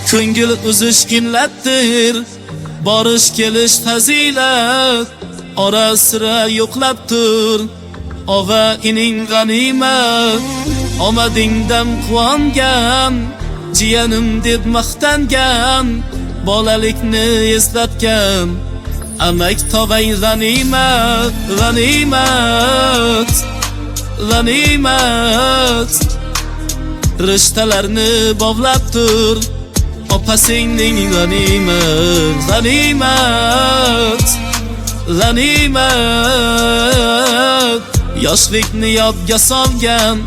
Ko'ngil uzish illatdir, borish kelish fazilat. Ora sira yo'qlab tur, ova ining g'animat. Omadingdan quvongan, jiyanim deb maqtangan, bolalikni eslatgan. Amak tog'ang g'animat, g'animat, g'animat. Rishtalarni bog'lab tur, opasingning g'animat, g'animat, g'animat. Yoshlikni yodga solgan,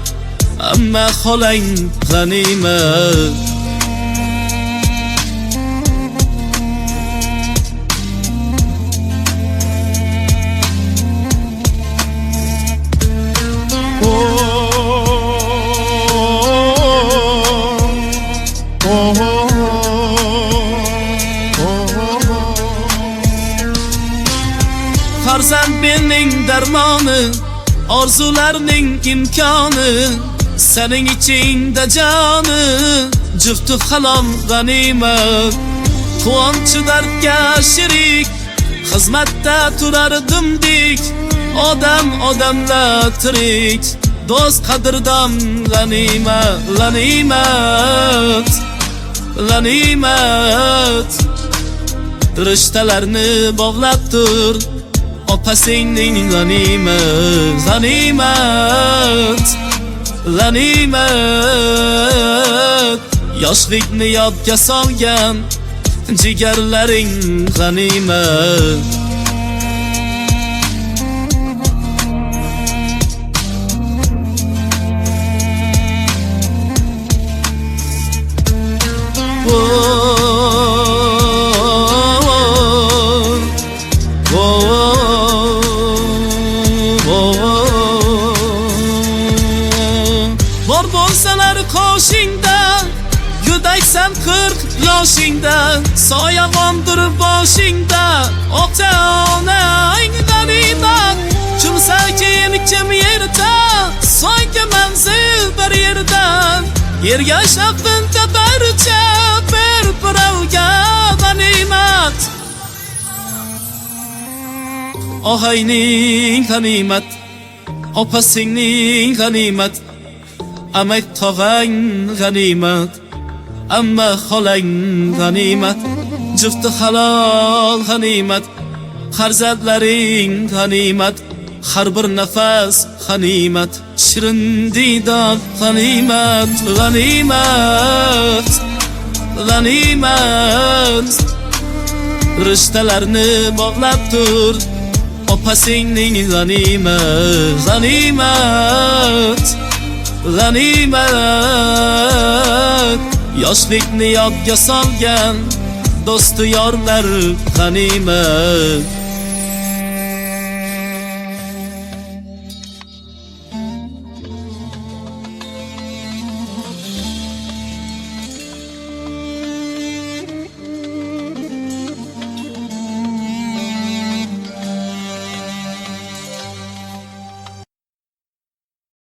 amma xolang g'animat. Farzand bening darmoni, orzularning imkoni, sening ichingda joni, jufti halom g'animat. Quvonchi dardga shirik, xizmatda turar dimdik, odam odamla tirik, do'st qadrdon g'animat, g'animat, g'animat. Rishtalarni bog'lab tur, opasingning g'animat, g'animat, g'animat. Yoshlikni yodga solgan, jigarlaring g'animat. Bor bo'lsalar qoshingda, yudaysan 40 yoshingda, soyag'ondir boshingda, ota-onang g'animat. Chumsa keyin kim yerda, so'nggi manzil bir yerdan. Yerga shaqinta barcha bir birovga g'animat. Ohayning g'animat, opasingning g'animat. Amak tog'ang g'animat, amma xolang g'animat. Jufti halol g'animat, farzandlaring g'animat. Har bir nafas g'animat, shirin diydor g'animat, g'animat, g'animat. Rishtalarni bog'lab tur, opasingning g'animat, g'animat, g'animat. Yoshlikni yodga solgan, do'sti yorlar g'animat.